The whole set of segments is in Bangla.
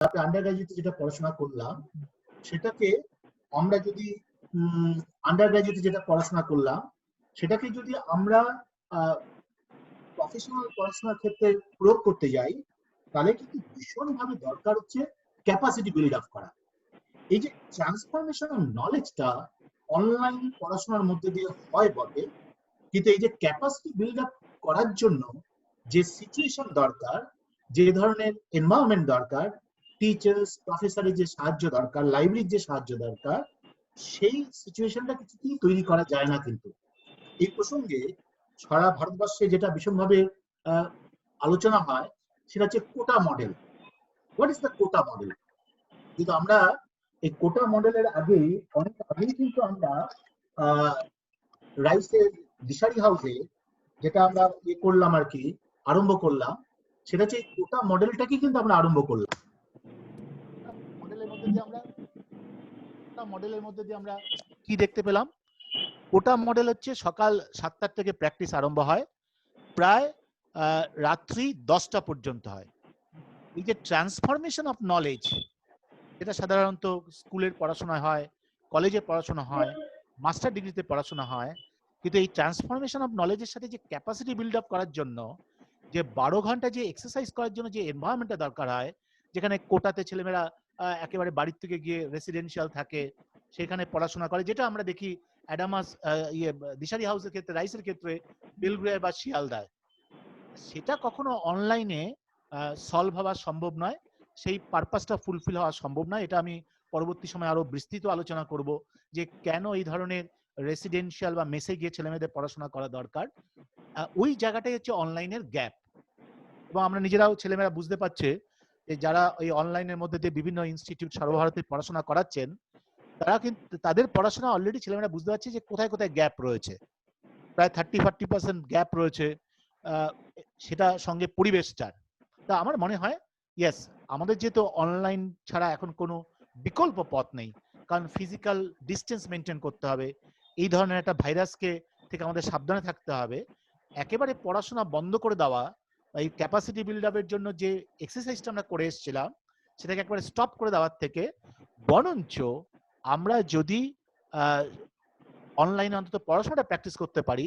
আন্ডার গ্রাজুয়েটে যেটা পড়াশোনা করলাম সেটাকে আমরা যদি আন্ডার গ্রাজুয়েটে যেটা পড়াশোনা করলাম সেটাকে যদি আমরা প্রফেশনাল পড়াশোনার ক্ষেত্রে প্রয়োগ করতে যাই তাহলে কিন্তু ভীষণভাবে দরকার হচ্ছে ক্যাপাসিটি বিল্ড আপ করা। এই যে ট্রান্সফরমেশন অফ নলেজটা অনলাইন পড়াশোনার মধ্যে দিয়ে হয় বটে, কিন্তু এই যে ক্যাপাসিটি বিল্ড আপ করার জন্য যে সিচুয়েশন দরকার, যে ধরনের এনভায়রনমেন্ট দরকার, টিচার্স প্রফেসরের যে সাহায্য দরকার, লাইব্রেরির যে সাহায্য দরকার, সেই সিচুয়েশনটা কিছুতেই তৈরি করা যায় না। কিন্তু এই প্রসঙ্গে সারা ভারতবর্ষে যেটা ভীষণভাবে আলোচনা হয় সেটা হচ্ছে Kota model. What is the Kota model? কিন্তু আমরা এই কোটা মডেলের অনেক আগেই কিন্তু আমরা রাইসের দিশারি হাউসে যেটা আমরা করলাম আর কি, আরম্ভ করলাম, সেটা হচ্ছে কোটা মডেলটাকে কিন্তু আমরা আরম্ভ করলাম। মডেলের মধ্যে দিয়ে আমরা কি দেখতে পেলাম? কোটা মডেল হচ্ছে সকাল 7টা থেকে প্র্যাকটিস আরম্ভ হয়, প্রায় রাত্রি 10টা পর্যন্ত হয়। এই যে ট্রান্সফরমেশন অফ নলেজ, এটা সাধারণত স্কুলের পড়াশোনা হয়, কলেজে পড়াশোনা হয়, মাস্টার ডিগ্রিতে পড়াশোনা হয়, কিন্তু এই ট্রান্সফরমেশন অফ নলেজের সাথে যে ক্যাপাসিটি বিল্ড আপ করার জন্য যে 12 ঘন্টা যে এক্সারসাইজ করার জন্য যে এনভায়রনমেন্টটা দরকার হয়, যেখানে কোটাতে ছেলেমেয়েরা একেবারে বাড়ির থেকে গিয়ে রেসিডেন্সিয়াল থাকে, সেখানে পড়াশোনা করে, যেটা আমরা দেখি অ্যাডামাস দিশারি হাউসের ক্ষেত্রে, রাইসের ক্ষেত্রে, বেলগ্রিয়া বা শিয়ালদায়, সেটা কখনো অনলাইনে সলভ হওয়া সম্ভব নয়, সেই পারপাসটা ফুলফিল হওয়া সম্ভব নয়। এটা আমি পরবর্তী সময় আরো বিস্তৃত আলোচনা করব যে কেন এই ধরনের রেসিডেন্সিয়াল বা মেসে গিয়ে ছেলেমেয়েদের পড়াশোনা করা দরকার। ওই জায়গাটাই হচ্ছে অনলাইনের গ্যাপ। এবং আমরা নিজেরাও ছেলেমেয়েরা বুঝতে পারছে যে যারা ওই অনলাইনের মধ্যে দিয়ে বিভিন্ন ইনস্টিটিউট সর্বভারতে পড়াশোনা করাচ্ছেন, তারা কিন্তু তাদের পড়াশোনা অলরেডি ছেলেমেয়েরা বুঝতে পারছে যে কোথায় কোথায় গ্যাপ রয়েছে, প্রায় 30-40% গ্যাপ রয়েছে, সেটা সঙ্গে পরিবেশটার। তা আমার মনে হয় ইয়েস, আমাদের যেহেতু অনলাইন ছাড়া এখন কোনো বিকল্প পথ নেই, কারণ ফিজিক্যাল ডিস্টেন্স মেনটেন করতে হবে, এই ধরনের একটা ভাইরাসকে থেকে আমাদের সাবধানে থাকতে হবে। একেবারে পড়াশোনা বন্ধ করে দেওয়া, এই ক্যাপাসিটি বিল্ড আপের জন্য যে এক্সারসাইজটা আমরা করে এসেছিলাম সেটাকে একবারে স্টপ করে দেওয়ার থেকে বরঞ্চ আমরা যদি অনলাইনে অন্তত পড়াশোনাটা প্র্যাকটিস করতে পারি,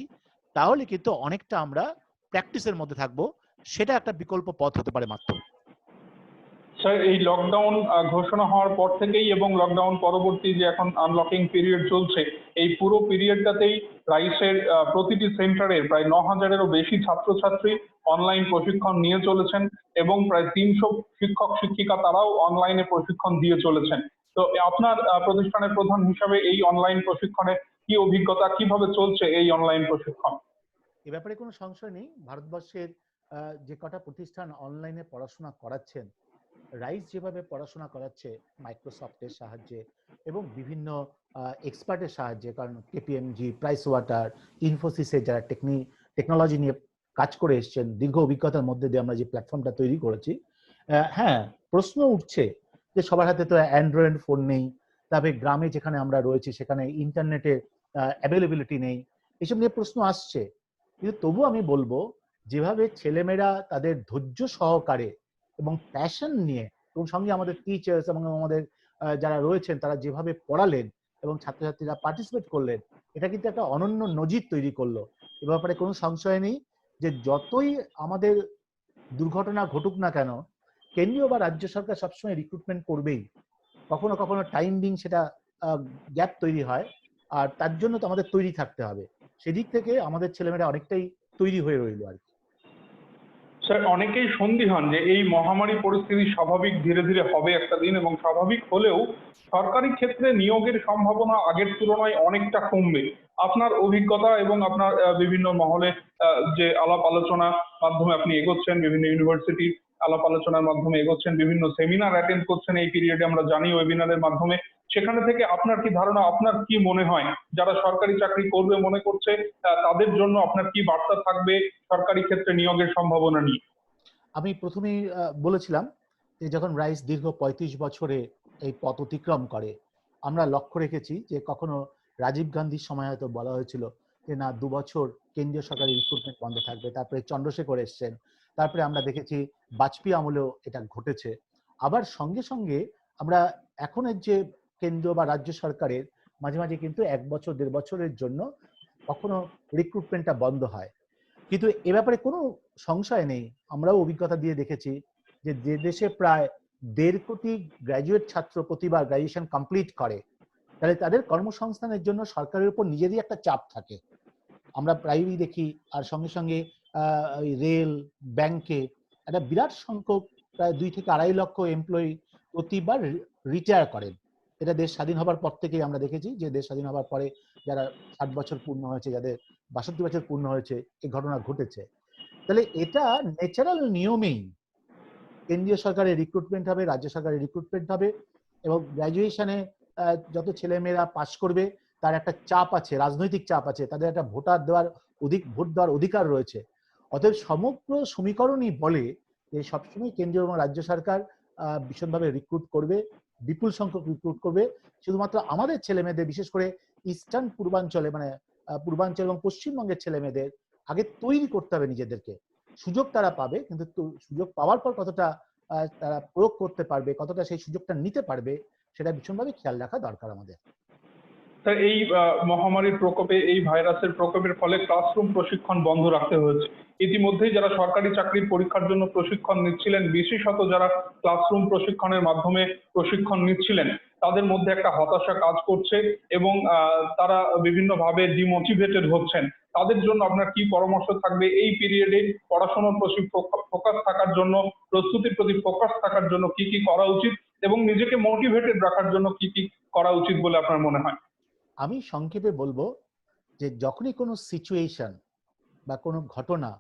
তাহলে কিন্তু অনেকটা আমরা প্র্যাকটিসের মধ্যে থাকবো, সেটা একটা বিকল্প পথ হতে পারে মাত্র। স্যার, এই লকডাউন ঘোষণা হওয়ার পর থেকেই এবং লকডাউন পরবর্তী যে এখন আনলকিং পিরিয়ড চলছে, এই পুরো পিরিয়ডটাতেই রাইসের প্রতিটি সেন্টারের প্রায় 9,000-এরও বেশি ছাত্রছাত্রী অনলাইন প্রশিক্ষণ নিয়ে চলেছেন এবং প্রায় 300 শিক্ষক শিক্ষিকা তারাও অনলাইনে প্রশিক্ষণ দিয়ে চলেছেন। তো আপনার প্রতিষ্ঠানের প্রধান হিসাবে এই অনলাইন প্রশিক্ষণে কি অভিজ্ঞতা, কিভাবে চলছে এই অনলাইন প্রশিক্ষণ? এ ব্যাপারে কোনো সংশয় নেই, ভারতবর্ষের যে কটা প্রতিষ্ঠান অনলাইনে পড়াশোনা করাচ্ছেন, রাইস যেভাবে পড়াশোনা করাচ্ছে মাইক্রোসফটের সাহায্যে এবং বিভিন্ন এক্সপার্টের সাহায্যে, কারণ কেপিএমজি, প্রাইস ওয়াটার, ইনফোসিসের যারা টেকনোলজি নিয়ে কাজ করে এসছেন, দীর্ঘ অভিজ্ঞতার মধ্যে দিয়ে আমরা যে প্ল্যাটফর্মটা তৈরি করেছি, হ্যাঁ, প্রশ্ন উঠছে যে সবার হাতে তো অ্যান্ড্রয়েড ফোন নেই, তবে গ্রামে যেখানে আমরা রয়েছি সেখানে ইন্টারনেটের অ্যাভেলেবিলিটি নেই, এসব নিয়ে প্রশ্ন আসছে। কিন্তু তবু আমি বলবো, যেভাবে ছেলেমেয়েরা তাদের ধৈর্য সহকারে এবং প্যাশন নিয়ে, এবং সঙ্গে আমাদের টিচার্স এবং আমাদের যারা রয়েছেন তারা যেভাবে পড়ালেন এবং ছাত্রছাত্রীরা পার্টিসিপেট করলেন, এটা কিন্তু একটা অনন্য নজির তৈরি করলো। এ ব্যাপারে কোনো সংশয় নেই যে যতই আমাদের দুর্ঘটনা ঘটুক না কেন, কেন্দ্রীয় বা রাজ্য সরকার সবসময় রিক্রুটমেন্ট করবেই। কখনো কখনো টাইম বিং সেটা গ্যাপ তৈরি হয়, আর তার জন্য তো আমাদের তৈরি থাকতে হবে। সেদিক থেকে আমাদের ছেলেমেয়েরা অনেকটাই তৈরি হয়ে রইল আর কি। স্যার, অনেকেই সন্দিহান যে এই মহামারী পরিস্থিতি স্বাভাবিক ধীরে ধীরে হবে একটা দিন, এবং স্বাভাবিক হলেও সরকারি ক্ষেত্রে নিয়োগের সম্ভাবনা আগের তুলনায় অনেকটা কমবে। আপনার অভিজ্ঞতা এবং আপনার বিভিন্ন মহলে যে আলাপ আলোচনার মাধ্যমে আপনি এগোচ্ছেন, বিভিন্ন ইউনিভার্সিটি আলাপ আলোচনার মাধ্যমে এগোচ্ছেন, বিভিন্ন সেমিনার অ্যাটেন্ড করছেন এই পিরিয়ডে আমরা জানি, ওয়েবিনারের মাধ্যমে, সেখানে থেকে আপনার কি ধারণা, আপনার কি মনে হয় যারা সরকারি চাকরি করবে মনে করছে তাদের জন্য আপনার কি বার্তা থাকবে সরকারি ক্ষেত্রে নিয়োগের সম্ভাবনা নিয়ে? আমি প্রথমেই বলেছিলাম যে যখন রাইস দীর্ঘ 35 বছরে এই পথ অতিক্রম করে, আমরা লক্ষ্য রেখেছি যে কখনো রাজীব গান্ধীর সময় হয়তো বলা হয়েছিল যে না 2 বছর কেন্দ্রীয় সরকারি রিক্রুটমেন্ট বন্ধ থাকবে, তারপরে চন্দ্রশেখর এসছেন, তারপরে আমরা দেখেছি বাজপেয়ী আমলেও এটা ঘটেছে। আবার সঙ্গে সঙ্গে আমরা এখনের যে কেন্দ্র বা রাজ্য সরকারের মাঝে মাঝে কিন্তু 1 বছর 1.5 বছরের জন্য কখনো রিক্রুটমেন্টটা বন্ধ হয়, কিন্তু এ ব্যাপারে কোনো সংশয় নেই, আমরাও অভিজ্ঞতা দিয়ে দেখেছি যে যে দেশে প্রায় 1.5 কোটি গ্র্যাজুয়েট ছাত্র প্রতিবার গ্র্যাজুয়েশন কমপ্লিট করে, তাহলে তাদের কর্মসংস্থানের জন্য সরকারের উপর নিজেরই একটা চাপ থাকে। আমরা প্রায়ই দেখি, আর সঙ্গে সঙ্গে রেল, ব্যাংকে একটা বিরাট সংখ্যক প্রায় 2 থেকে 2.5 লক্ষ এমপ্লয়ি প্রতিবার রিটায়ার করেন। এটা দেশ স্বাধীন হবার পর থেকেই আমরা দেখেছি যে দেশ স্বাধীন হবার পরে যারা 60 বছর পূর্ণ হয়েছে, যাদের 62 বছর পূর্ণ হয়েছে, এই ঘটনা ঘটেছে। তাহলে এটা ন্যাচারাল নিয়মেই কেন্দ্রীয় সরকারের রিক্রুটমেন্ট হবে, রাজ্য সরকারের রিক্রুটমেন্ট হবে, এবং গ্র্যাজুয়েশনে যত ছেলেমেয়েরা পাশ করবে তার একটা চাপ আছে, রাজনৈতিক চাপ আছে, তাদের একটা ভোট দেওয়ার অধিকার রয়েছে। অতএব সমগ্র সমীকরণই বলে যে সবসময় কেন্দ্রীয় এবং রাজ্য সরকার ভীষণভাবে রিক্রুট করবে, বিপুল সংখ্যক রিক্রুট করবে। শুধুমাত্র আমাদের ছেলেমেয়েদের, বিশেষ করে ইস্টার্ন পূর্বাঞ্চলে, মানে পূর্বাঞ্চল এবং পশ্চিমবঙ্গের ছেলেমেয়েদের আগে তৈরি করতে হবে নিজেদেরকে। সুযোগ তারা পাবে, কিন্তু সুযোগ পাওয়ার পর কতটা তারা প্রয়োগ করতে পারবে, কতটা সেই সুযোগটা নিতে পারবে, সেটা ভীষণভাবে খেয়াল রাখা দরকার আমাদের। স্যার, এই মহামারীর প্রকোপে, এই ভাইরাসের প্রকোপের ফলে ক্লাসরুম প্রশিক্ষণ বন্ধ রাখতে হয়েছে। ইতিমধ্যেই যারা সরকারি চাকরির পরীক্ষার জন্য প্রশিক্ষণ নিচ্ছিলেন, বিশেষত যারা ক্লাসরুম প্রশিক্ষণের মাধ্যমে প্রশিক্ষণ নিচ্ছিলেন, তাদের মধ্যে একটা হতাশা কাজ করছে এবং তারা বিভিন্নভাবে ডিমোটিভেটেড হচ্ছেন। তাদের জন্য আপনার কি পরামর্শ থাকবে? এই পিরিয়ডে পড়াশোনার প্রতি ফোকাস থাকার জন্য, প্রস্তুতির প্রতি ফোকাস থাকার জন্য কি কি করা উচিত এবং নিজেকে মোটিভেটেড রাখার জন্য কি কি করা উচিত বলে আপনার মনে হয়? আমি সংক্ষেপে বলবো যে যখনই কোনো সিচুয়েশন বা কোনো ঘটনা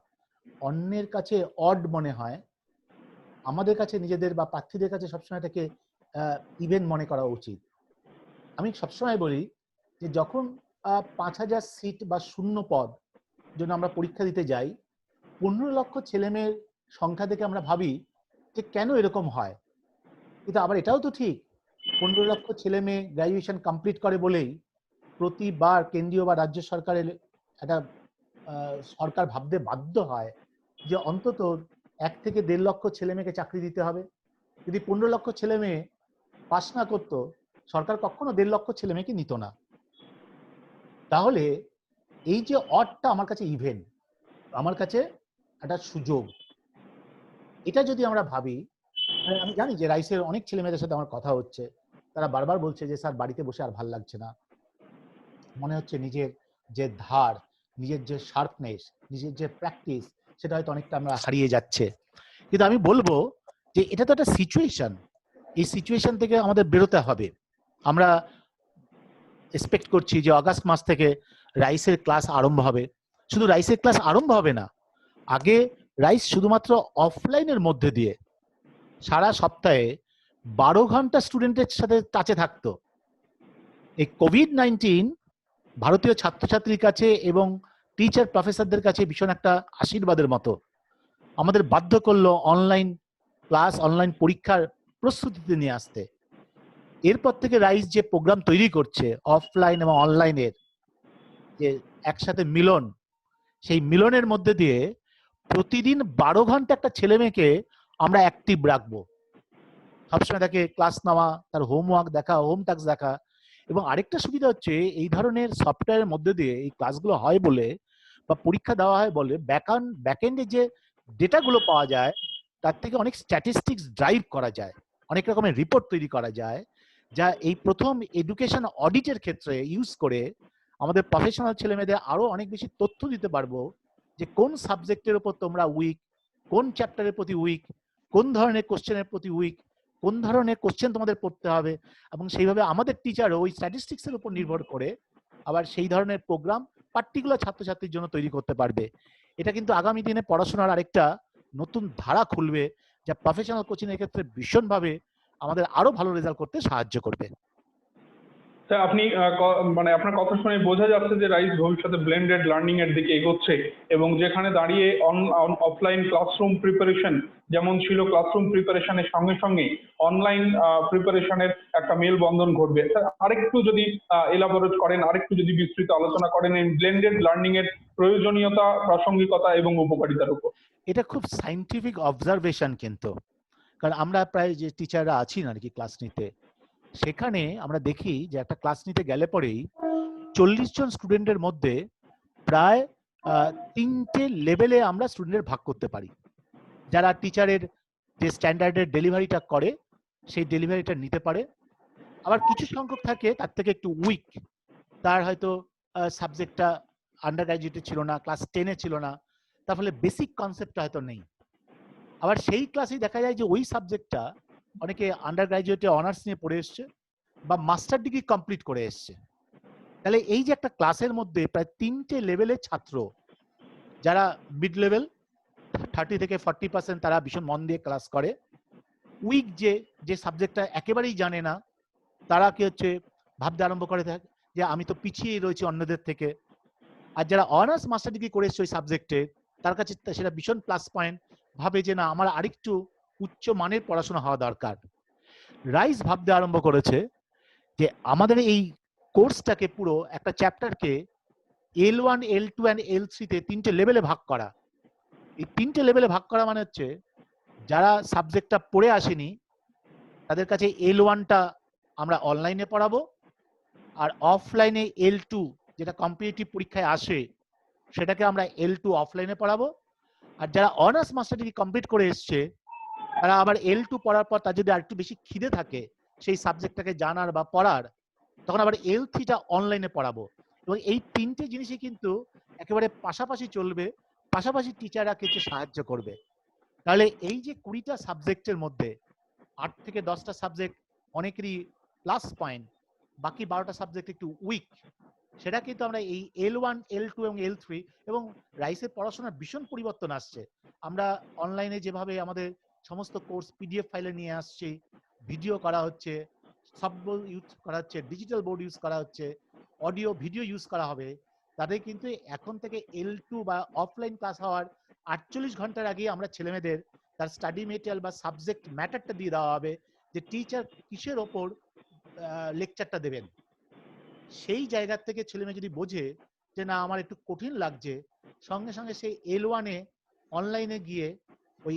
অন্যের কাছে অড মনে হয়, আমাদের কাছে নিজেদের বা প্রার্থীদের কাছে সবসময় এটাকে ইভেন মনে করা উচিত। আমি সবসময় বলি যে যখন 5,000 সিট বা শূন্য পদ জন্য আমরা পরীক্ষা দিতে যাই, 15 লক্ষ ছেলেমেয়ের সংখ্যা থেকে আমরা ভাবি যে কেন এরকম হয়। কিন্তু আবার এটাও তো ঠিক, 15 লক্ষ ছেলে মেয়ে গ্র্যাজুয়েশন কমপ্লিট করে বলেই প্রতিবার কেন্দ্রীয় বা রাজ্য সরকারের একটা সরকার ভাবতে বাধ্য হয় যে অন্তত 1 থেকে 1.5 লক্ষ ছেলে মেয়েকে চাকরি দিতে হবে। যদি 15 লক্ষ ছেলে মেয়ে পাস না করতো, সরকার কখনো 1.5 লক্ষ ছেলে মেয়েকে নিত না। তাহলে এই যে অডটা আমার কাছে ইভেন, আমার কাছে একটা সুযোগ, এটা যদি আমরা ভাবি। আমি জানি যে রাইসের অনেক ছেলে মেয়েদের সাথে আমার কথা হচ্ছে, তারা বারবার বলছে যে স্যার বাড়িতে বসে আর ভাল লাগছে না, মনে হচ্ছে নিজের যে ধার, নিজের যে শার্পনেস, নিজের যে প্র্যাকটিস, সেটা হয়তো অনেকটা আমরা হারিয়ে যাচ্ছে। কিন্তু আমি বলবো যে এটা তো একটা সিচুয়েশন, এই সিচুয়েশন থেকে আমাদের বেরোতে হবে। আমরা এক্সপেক্ট করছি যে আগস্ট মাস থেকে রাইসের ক্লাস আরম্ভ হবে। শুধু রাইসের ক্লাস আরম্ভ হবে না, আগে রাইস শুধুমাত্র অফলাইনের মধ্যে দিয়ে সারা সপ্তাহে 12 ঘন্টা স্টুডেন্টের সাথে টাচে থাকতো। এই কোভিড-19 ভারতীয় ছাত্রছাত্রীর কাছে এবং টিচার প্রফেসরদের কাছে ভীষণ একটা আশীর্বাদের মতো। আমাদের বাধ্য করলো অনলাইন ক্লাস, অনলাইন পরীক্ষার প্রস্তুতিতে নিয়ে আসতে। এরপর থেকে রাইস যে প্রোগ্রাম তৈরি করছে অফলাইন এবং অনলাইনের যে একসাথে মিলন, সেই মিলনের মধ্যে দিয়ে প্রতিদিন 12 ঘন্টা একটা ছেলে মেয়েকে আমরা অ্যাক্টিভ রাখবো। সবসময় তাকে ক্লাস নেওয়া, তার হোমওয়ার্ক দেখা, হোম টাস্ক দেখা। এবং আরেকটা সুবিধা হচ্ছে এই ধরনের সফটওয়্যারের মধ্যে দিয়ে এই ক্লাসগুলো হয় বলে বা পরীক্ষা দেওয়া হয় বলে ব্যাকএন্ডে যে ডেটাগুলো পাওয়া যায় তার থেকে অনেক স্ট্যাটিস্টিক্স ড্রাইভ করা যায়, অনেক রকমের রিপোর্ট তৈরি করা যায়, যা এই প্রথম এডুকেশন অডিটের ক্ষেত্রে ইউজ করে আমাদের প্রফেশনাল ছেলেমেয়েদের আরো অনেক বেশি তথ্য দিতে পারবো যে কোন সাবজেক্টের উপর তোমরা উইক, কোন চ্যাপ্টারের প্রতি উইক, কোন ধরনের কোশ্চেনের প্রতি উইক, কোন ধরনের কোশ্চেন তোমাদের পড়তে হবে। এবং সেইভাবে আমাদের টিচারও ওই স্ট্যাটিস্টিক্সের উপর নির্ভর করে আবার সেই ধরনের প্রোগ্রাম পার্টিকুলার ছাত্রছাত্রীর জন্য তৈরি করতে পারবে। এটা কিন্তু আগামী দিনে পড়াশোনার আরেকটা নতুন ধারা খুলবে, যা প্রফেশনাল কোচিং এর ক্ষেত্রে ভীষণভাবে আমাদের আরো ভালো রেজাল্ট করতে সাহায্য করবে। স্যার, আপনি মানে আপনার কথা শুনে বোঝা যাচ্ছে যে রাইস ভবিষ্যতে ব্লেন্ডেড লার্নিং এর দিকে এগোচ্ছে এবং যেখানে দাঁড়িয়ে অফলাইন ক্লাসরুম প্রিপারেশন যেমন ছিল, ক্লাসরুম প্রিপারেশনের সঙ্গে সঙ্গে অনলাইন প্রিপারেশনের একটা মেলবন্ধন ঘটবে। স্যার, আরেকটু যদি এলাবোরেট করেন, আরেকটু যদি বিস্তৃত আলোচনা করেন এই ব্লেন্ডেড লার্নিং এর প্রয়োজনীয়তা, প্রাসঙ্গিকতা এবং উপকারিতার উপর। এটা খুব সাইন্টিফিক অবজারভেশন কিন্তু, কারণ আমরা প্রায় যে টিচাররা আছি না কি ক্লাস নিতে, সেখানে আমরা দেখি যে একটা ক্লাস নিতে গেলে পরেই 40 জন স্টুডেন্টের মধ্যে প্রায় 3টে লেভেলে আমরা স্টুডেন্টের ভাগ করতে পারি। যারা টিচারের যে স্ট্যান্ডার্ডের ডেলিভারিটা করে সেই ডেলিভারিটা নিতে পারে, আবার কিছু সংখ্যক থাকে তার থেকে একটু উইক, তার হয়তো সাবজেক্টটা আন্ডার গ্র্যাজুয়েটে ছিল না, ক্লাস 10-এ ছিল না, তার ফলে বেসিক কনসেপ্টটা হয়তো নেই। আবার সেই ক্লাসেই দেখা যায় যে ওই সাবজেক্টটা অনেকে আন্ডার গ্র্যাজুয়েটে অনার্স নিয়ে পড়ে এসছে বা মাস্টার ডিগ্রি কমপ্লিট করে এসছে। তাহলে এই যে একটা ক্লাসের মধ্যে প্রায় 3টে লেভেলের ছাত্র, যারা মিড লেভেল 30 থেকে 40% তারা ভীষণ মন দিয়ে ক্লাস করে, উইক যে সাবজেক্টটা একেবারেই জানে না তারা কি হচ্ছে ভাবতে আরম্ভ করে থাকে যে আমি তো পিছিয়ে রয়েছি অন্যদের থেকে। আর যারা অনার্স মাস্টার ডিগ্রি করে এসছে ওই সাবজেক্টে, তার কাছে সেটা ভীষণ প্লাস পয়েন্ট, ভাবে যে না আমার আরেকটু উচ্চ মানের পড়াশোনা হওয়া দরকার। রাইস ভাবতে আরম্ভ করেছে যে আমাদের এই কোর্সটাকে পুরো একটা চ্যাপ্টারকে L1, L2 and L3 তে 3টে লেভেলে ভাগ করা। এই 3টে লেভেলে ভাগ করা মানে হচ্ছে যারা সাবজেক্টটা পড়ে আসেনি তাদের কাছে L1টা আমরা অনলাইনে পড়াবো, আর অফলাইনে L2 যেটা কম্পিটিটিভ পরীক্ষায় আসে সেটাকে আমরা L2 অফলাইনে পড়াবো। আর যারা অনার্স মাস্টার ডিগ্রি কমপ্লিট করে এসছে তারা আবার L2 পড়ার পর তার যদি আরেকটু বেশি খিদে থাকে সেই সাবজেক্টটাকে জানার বা পড়ার, তখন আবার L3টা অনলাইনে পড়াবো। এবং এই 3টে জিনিসই কিন্তু একেবারে পাশাপাশি চলবে, পাশাপাশি টিচাররা কিছু সাহায্য করবে। তাহলে এই যে 20টা সাবজেক্টের মধ্যে 8 থেকে 10টা সাবজেক্ট অনেকেরই প্লাস পয়েন্ট, বাকি 12টা সাবজেক্ট একটু উইক, সেটা কিন্তু আমরা এই L1, L2 এবং L3 এবং রাইসের পড়াশোনার ভীষণ পরিবর্তন আসছে। আমরা অনলাইনে যেভাবে আমাদের সমস্ত কোর্স পিডিএফ ফাইলে নিয়ে আসছি, ভিডিও করা হচ্ছে, সব ইউজ করা হচ্ছে, ডিজিটাল বোর্ড ইউজ করা হচ্ছে, অডিও ভিডিও ইউজ করা হবে, তাদের কিন্তু এখন থেকে L2 বা অফলাইন ক্লাস হওয়ার 48 ঘন্টার আগে আমরা ছেলেমেয়েদের তার স্টাডি মেটেরিয়াল বা সাবজেক্ট ম্যাটারটা দিয়ে দেওয়া হবে যে টিচার কিসের ওপর লেকচারটা দেবেন। সেই জায়গা থেকে ছেলেমেয়ে যদি বোঝে যে না আমার একটু কঠিন লাগছে, সঙ্গে সঙ্গে সেই L1-এ অনলাইনে গিয়ে ওই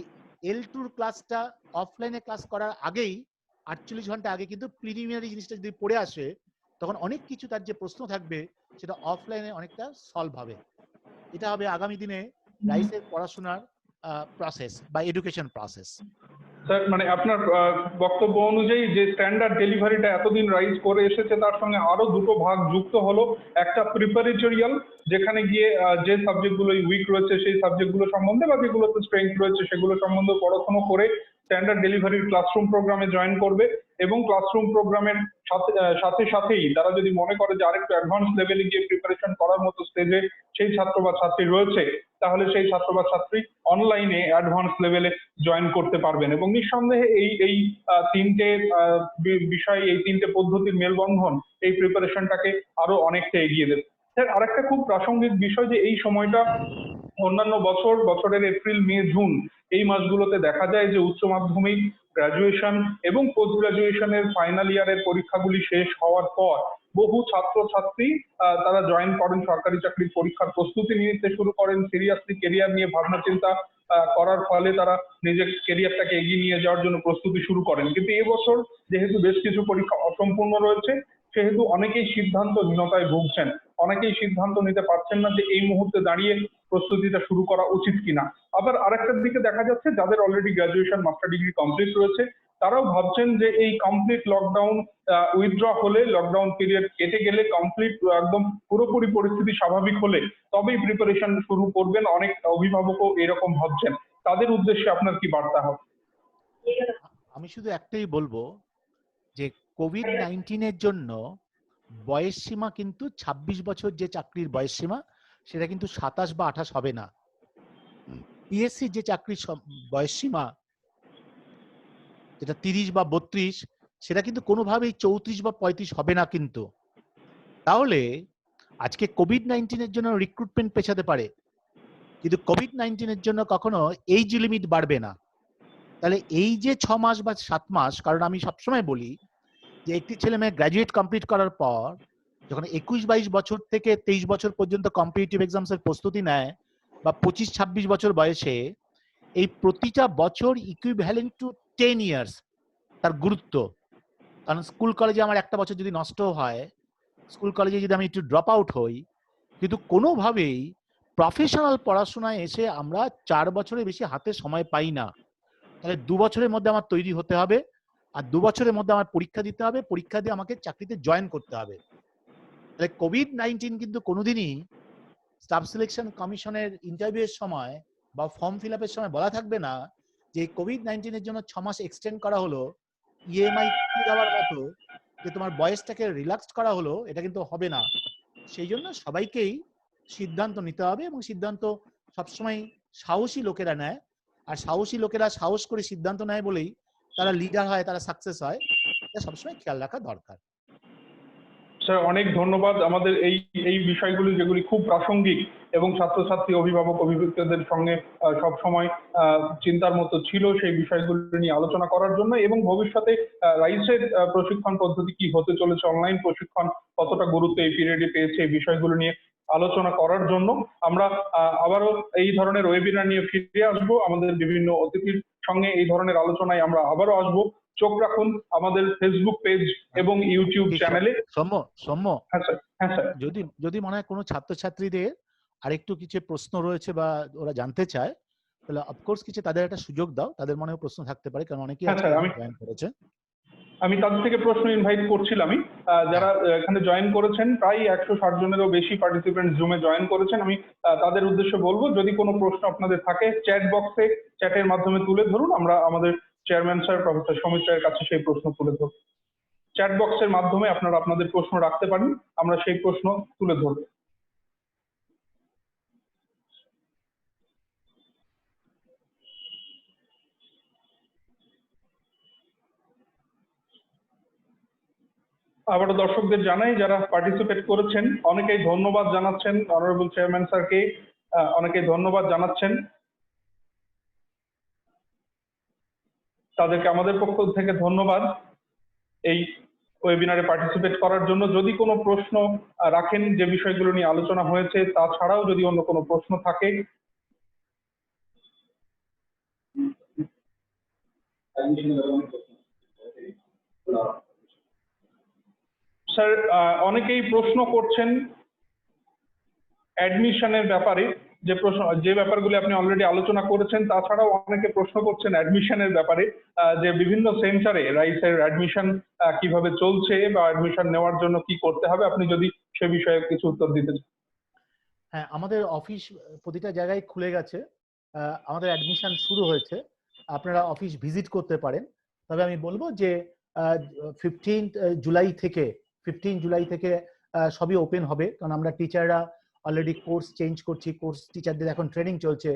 L2-র ক্লাসটা অফলাইনে ক্লাস করার আগেই 48 ঘন্টা আগে কিন্তু প্রিলিমিনারি জিনিসটা যদি পড়ে আসে, তখন অনেক কিছু তার যে প্রশ্ন থাকবে সেটা অফলাইনে অনেকটা সলভ হবে। এটা হবে আগামী দিনে রাইসের পড়াশোনার প্রসেস বা এডুকেশন প্রসেস। স্যার মানে আপনার বক্তব্য অনুযায়ী যে স্ট্যান্ডার্ড ডেলিভারিটা এতদিন রাইজ করে এসেছে তার সঙ্গে আরো দুটো ভাগ যুক্ত হলো, একটা প্রিপারেটরিয়াল যেখানে গিয়ে যে সাবজেক্টগুলো উইক রয়েছে সেই সাবজেক্টগুলো সম্বন্ধে বা যেগুলোতে স্ট্রেংথ রয়েছে সেগুলো সম্বন্ধে পড়াশোনা করে স্ট্যান্ডার্ড ডেলিভারির ক্লাসরুম প্রোগ্রামে জয়েন করবে, এবং ক্লাসরুম প্রোগ্রামের সাথেই তারা যদি মনে করে যে আরেকটু অ্যাডভান্স লেভেলে গিয়ে প্রিপারেশন করার মতো স্টেজে সেই ছাত্র বা ছাত্রী রয়েছে, তাহলে সেই ছাত্র বা ছাত্রী অনলাইনে অ্যাডভান্স লেভেলে জয়েন করতে পারবেন। এবং নিঃসন্দেহে এই তিনটে বিষয়, এই তিনটে পদ্ধতির মেলবন্ধন এই প্রিপারেশনটাকে আরো অনেকটা এগিয়ে দেবে। স্যার আরেকটা খুব প্রাসঙ্গিক বিষয় যে এই সময়টা অন্যান্য বছরের এপ্রিল, মে, জুন এই মাসগুলোতে দেখা যায় যে উচ্চ মাধ্যমিক, গ্রাজুয়েশন এবং পোস্ট গ্রাজুয়েশনের ফাইনাল ইয়ারের পরীক্ষাগুলি শেষ হওয়ার পর বহু ছাত্রছাত্রী তারা জয়েন করেন, সরকারি চাকরির পরীক্ষার প্রস্তুতি নিতে শুরু করেন, সিরিয়াসলি কেরিয়ার নিয়ে ভাবনা চিন্তা করার ফলে তারা নিজের কেরিয়ারটাকে এগিয়ে নিয়ে যাওয়ার জন্য প্রস্তুতি শুরু করেন। কিন্তু এবছর যেহেতু বেশ কিছু পরীক্ষা অসম্পূর্ণ রয়েছে, সেহেতু অনেকেই সিদ্ধান্তহীনতায় ভুগছেন, অনেকেই সিদ্ধান্ত নিতে পারছেন না যে এই মুহূর্তে দাঁড়িয়ে প্রস্তুতিটা শুরু করা উচিত কিনা। আবার আরেকটার দিকে দেখা যাচ্ছে যাদের already graduation, master degree complete রয়েছে তারাও ভাবছেন যে এই কমপ্লিট লকডাউন উইথড্র হলে, লকডাউন পিরিয়ড কেটে গেলে, কমপ্লিট একদম পুরোপুরি পরিস্থিতি স্বাভাবিক হলে তবেই প্রিপারেশন শুরু করবেন। অনেক অভিভাবকও এরকম ভাবছেন, তাদের উদ্দেশ্যে আপনার কি বার্তা হবে? আমি শুধু একটাই বলবো যে কোভিড-19-এর জন্য বয়স সীমা কিন্তু 26 বছর যে চাকরির বয়স সীমা সেটা কিন্তু 27 বা 28 হবে না। পিএসসি যে চাকরির বয়স সীমা যেটা 30 বা 32 সেটা কিন্তু কোনোভাবেই 34 বা 35 হবে না কিন্তু। তাহলে আজকে কোভিড-19-এর জন্য রিক্রুটমেন্ট পেছাতে পারে, কিন্তু কোভিড-19-এর জন্য কখনো এজ লিমিট বাড়বে না। তাহলে এই যে 6 মাস বা 7 মাস, কারণ আমি সবসময় বলি যে একটি ছেলে মেয়ে গ্র্যাজুয়েট কমপ্লিট করার পর যখন 21-22 বছর থেকে 23 বছর পর্যন্ত কম্পিটিটিভ এক্সামসের প্রস্তুতি নেয় বা 25-26 বছর বয়সে, এই প্রতিটা বছর ইকুইভ্যালেন্ট টু 10 ইয়ার্স তার গুরুত্ব। কারণ স্কুল কলেজে আমার একটা বছর যদি নষ্ট হয়, স্কুল কলেজে যদি আমি একটু ড্রপ আউট হই, কিন্তু কোনোভাবেই প্রফেশনাল পড়াশোনায় এসে আমরা 4 বছরের বেশি হাতে সময় পাই না। তাহলে 2 বছরের মধ্যে আমার তৈরি হতে হবে, আর 2 বছরের মধ্যে আমার পরীক্ষা দিতে হবে, পরীক্ষা দিয়ে আমাকে চাকরিতে জয়েন করতে হবে। তাহলে কোভিড-19 কিন্তু কোনোদিনই স্টাফ সিলেকশন কমিশনের ইন্টারভিউয়ের সময় বা ফর্ম ফিল আপের সময় বলা থাকবে না যে কোভিড-19 এর জন্য 6 মাস এক্সটেন্ড করা হলো, ইএমআই দেওয়ার মতো, যে তোমার বয়সটাকে রিল্যাক্সড করা হলো, এটা কিন্তু হবে না। সেই জন্য সবাইকেই সিদ্ধান্ত নিতে হবে, এবং সিদ্ধান্ত সবসময় সাহসী লোকেরা নেয়, আর সাহসী লোকেরা সাহস করে সিদ্ধান্ত নেয় বলেই তারা লিডার হয়, তারা সাকসেস হয়। এটা সবসময় খেয়াল রাখা দরকার। স্যার অনেক ধন্যবাদ। আমাদের এই এই বিষয়গুলি যেগুলি খুব প্রাসঙ্গিক এবং ছাত্রছাত্রী অভিভাবক অভিভাবকদের সঙ্গে সব সময় চিন্তার মতো ছিল, সেই বিষয়গুলি নিয়ে আলোচনা করার জন্য, এবং ভবিষ্যতে রাইসের প্রশিক্ষণ পদ্ধতি কি হতে চলেছে, অনলাইন প্রশিক্ষণ কতটা গুরুত্ব এই পিরিয়ডে পেয়েছে, এই বিষয়গুলো নিয়ে আলোচনা করার জন্য আমরা আবারও এই ধরনের ওয়েবিনার নিয়ে ফিরে আসবো। আমাদের বিভিন্ন অতিথির সঙ্গে এই ধরনের আলোচনায় আমরা আবারও আসবো। চোখ রাখুন আমাদের ফেসবুক পেজ এবং ইউটিউব চ্যানেলে। সৌম্য, হ্যাঁ স্যার, হ্যাঁ স্যার। যদি মনে হয় কোনো ছাত্রছাত্রীদের আরেকটু কিছু প্রশ্ন রয়েছে বা ওরা জানতে চায়, তাহলে অফকোর্স কিছু তাদের একটা সুযোগ দাও, তাদের মনেও প্রশ্ন থাকতে পারে, কারণ অনেকেই হ্যাঁ আজকে স্যার, জয়েন করেছে। আমি তাদের থেকে প্রশ্ন ইনভাইট করছিলামই। যারা এখানে জয়েন করেছেন, প্রায় 160 জনেরও বেশি পার্টিসিপেন্ট জুমে জয়েন করেছেন। আমি তাদের উদ্দেশ্যে বলবো, যদি কোনো প্রশ্ন আপনাদের থাকে চ্যাট বক্সে চ্যাটের মাধ্যমে তুলে ধরুন, আমরা আমাদের চেয়ারম্যান স্যার প্রফেসর সমিত রায়ের কাছে সেই প্রশ্ন তুলে ধরব। চ্যাট বক্সের মাধ্যমে আপনারা আপনাদের প্রশ্ন রাখতে পারেন, আমরা সেই প্রশ্ন তুলে ধরব। আবারও দর্শকদের জানাই, যারা পার্টিসিপেট করেছেন অনেকেই ধন্যবাদ জানাচ্ছেন অনারেবল চেয়ারম্যান স্যারকে, অনেকেই ধন্যবাদ জানাচ্ছেন, তাদেরকে আমাদের পক্ষ থেকে ধন্যবাদ এই ওয়েবিনারে পার্টিসিপেট করার জন্য। যদি কোনো প্রশ্ন রাখেন যে বিষয়গুলো নিয়ে আলোচনা হয়েছে, তাছাড়াও যদি অন্য কোনো প্রশ্ন থাকে, স্যার অনেকেই প্রশ্ন করছেন অ্যাডমিশনের ব্যাপারে, যে ব্যাপারগুলি আপনি অলরেডি আলোচনা করেছেন, তাছাড়াও অনেকে প্রশ্ন করছেন অ্যাডমিশনের ব্যাপারে, যে বিভিন্ন সেন্টারে রাইসের অ্যাডমিশন কিভাবে চলছে বা অ্যাডমিশন নেওয়ার জন্য কি করতে হবে, আপনি যদি সে বিষয়ে কিছু উত্তর দিতে চান। হ্যাঁ, আমাদের অফিস প্রতিটা জায়গায় খুলে গেছে, আমাদের অ্যাডমিশন শুরু হয়েছে, আপনারা অফিস ভিজিট করতে পারেন। তবে আমি বলবো যে 15 জুলাই থেকে সবই ওপেন হবে, কারণ আমরা টিচাররা অলরেডি কোর্স চেঞ্জ করছি, কোর্স টিচারদের এখন ট্রেনিং চলছে,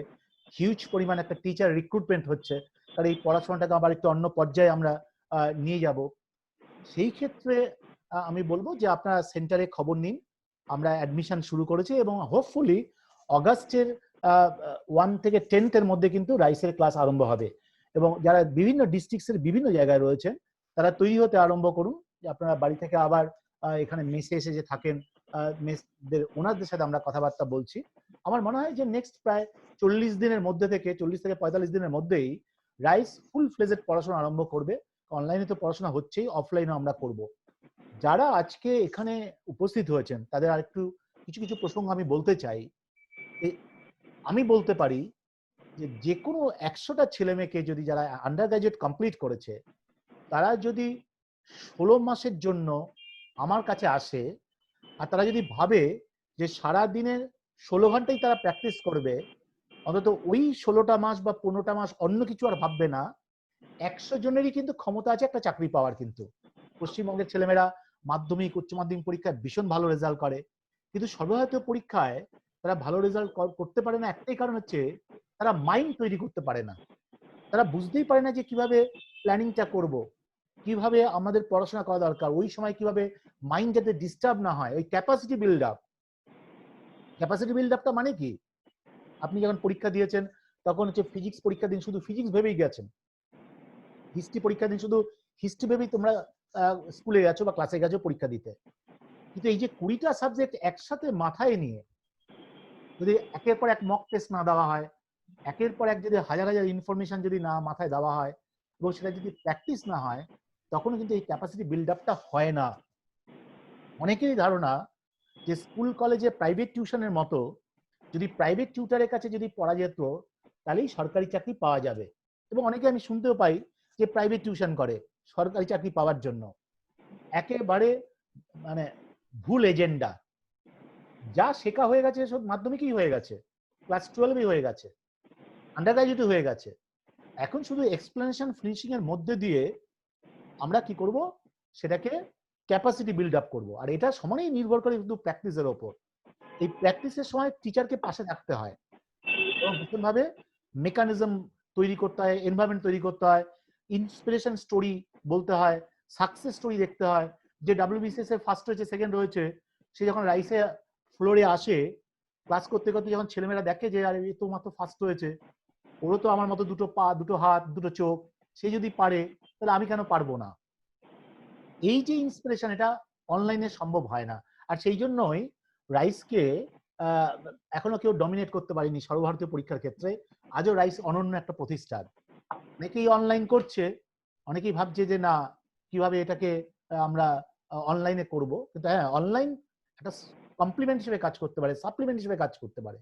হিউজ পরিমাণ একটা টিচার রিক্রুটমেন্ট হচ্ছে, তার এই পড়াশোনাটাকে আবার একটু অন্য পর্যায়ে আমরা নিয়ে যাব। সেই ক্ষেত্রে আমি বলবো যে আপনারা সেন্টারে খবর নিন, আমরা অ্যাডমিশন শুরু করেছি, এবং হোপফুলি অগাস্টের 1 থেকে 10th এর মধ্যে কিন্তু রাইসের ক্লাস আরম্ভ হবে। এবং যারা বিভিন্ন ডিস্ট্রিক্টসের বিভিন্ন জায়গায় রয়েছেন, তারা তৈরি হতে আরম্ভ করুন, যে আপনারা বাড়ি থেকে আবার এখানে মেসে এসে যে থাকেন, মেসদের ওনারদের সাথে আমরা কথাবার্তা বলছি। আমার মনে হয় যে নেক্সট প্রায় 40 দিনের মধ্যে থেকে 40 থেকে 45 দিনের মধ্যেই রাইস ফুল ফ্লেজেড পড়াশোনা আরম্ভ করবে। অনলাইনে তো পড়াশোনা হচ্ছেই, অফলাইনে আমরা করব। যারা আজকে এখানে উপস্থিত হয়েছেন তাদের আরেকটু কিছু কিছু প্রসঙ্গ আমি বলতে চাই। আমি বলতে পারি যে কোনো 100টা ছেলে মেয়েকে যদি, যারা আন্ডার গ্রাজুয়েট কমপ্লিট করেছে, তারা যদি 16 মাসের জন্য আমার কাছে আসে, আর তারা যদি ভাবে যে সারা দিনের 16 ঘন্টাই তারা প্র্যাকটিস করবে, অন্তত ওই 16টা মাস বা 15টা মাস অন্য কিছু আর ভাববে না, 100 জনেরই কিন্তু ক্ষমতা আছে একটা চাকরি পাওয়ার। কিন্তু পশ্চিমবঙ্গের ছেলেমেয়েরা মাধ্যমিক উচ্চ মাধ্যমিক পরীক্ষায় ভীষণ ভালো রেজাল্ট করে, কিন্তু সর্বভারতীয় পরীক্ষায় তারা ভালো রেজাল্ট করতে পারে না। একটাই কারণ হচ্ছে তারা মাইন্ড তৈরি করতে পারে না, তারা বুঝতেই পারে না যে কিভাবে প্ল্যানিংটা করব, কিভাবে আমাদের পড়াশোনা করা দরকার, ওই সময় কিভাবে মাইন্ড যাতে ডিস্টার্ব না হয়। ওই ক্যাপাসিটি বিল্ড আপটা মানে কি, আপনি যখন পরীক্ষা দিয়েছেন তখন হচ্ছে ফিজিক্স পরীক্ষা দিন শুধু ফিজিক্স ভেবেই গেছেন, হিস্ট্রি পরীক্ষা দিন শুধু হিস্ট্রি ভেবেই তোমরা স্কুলে গেছো বা ক্লাসে গেছো পরীক্ষা দিতে। কিন্তু এই যে 20টা সাবজেক্ট একসাথে মাথায় নিয়ে যদি একের পর এক মক টেস্ট না দেওয়া হয়, একের পর এক যদি হাজার হাজার ইনফরমেশন যদি না মাথায় দেওয়া হয়, এবং সেটা যদি প্র্যাকটিস না হয় তখন কিন্তু এই ক্যাপাসিটি বিল্ড আপটা হয় না। অনেকেরই ধারণা যে স্কুল কলেজে প্রাইভেট টিউশনের মতো যদি প্রাইভেট টিউটারের কাছে যদি পড়া যেত তাহলেই সরকারি চাকরি পাওয়া যাবে, এবং অনেকে আমি শুনতেও পাই যে প্রাইভেট টিউশন করে সরকারি চাকরি পাওয়ার জন্য। একেবারে মানে ভুল এজেন্ডা। যা শেখা হয়ে গেছে সব মাধ্যমিকই হয়ে গেছে, ক্লাস 12 হয়ে গেছে, আন্ডার গ্রাজুয়েট হয়ে গেছে। এখন শুধু এক্সপ্লেনেশন ফিনিশিং এর মধ্যে দিয়ে আমরা কি করব, সেটাকে ক্যাপাসিটি বিল্ড আপ করবো। আর এটা সমানেই নির্ভর করে কিন্তু প্র্যাকটিসের ওপর। এই প্র্যাকটিসের সময় টিচারকে পাশে রাখতে হয় এবং ভীষণভাবে মেকানিজম তৈরি করতে হয়, এনভায়রনমেন্ট তৈরি করতে হয়, ইন্সপিরেশন স্টোরি বলতে হয়, সাকসেস স্টোরি দেখতে হয়। যে ডাব্লিউবিসিএস এ ফার্স্ট হয়েছে, সেকেন্ড হয়েছে, সে যখন রাইসে ফ্লোরে আসে ক্লাস করতে করতে, যখন ছেলেমেয়েরা দেখে যে আরে এ তো মাত্র ফার্স্ট হয়েছে, ওরও তো আমার মতো দুটো পা, দুটো হাত, দুটো চোখ, সে যদি পারে তাহলে আমি কেন পারবো না। এই যে ইন্সপিরেশন, এটা অনলাইনে সম্ভব হয় না। আর সেই জন্যই রাইসকে এখনো কেউ ডমিনেট করতে পারেনি সর্বভারতীয় পরীক্ষার ক্ষেত্রে। আজও রাইস অনন্য একটা প্রতিষ্ঠান। অনেকেই অনলাইন করছে, অনেকেই ভাবছে যে না কিভাবে এটাকে আমরা অনলাইনে করব, কিন্তু হ্যাঁ অনলাইন একটা কমপ্লিমেন্ট হিসেবে কাজ করতে পারে, সাপ্লিমেন্ট হিসেবে কাজ করতে পারে,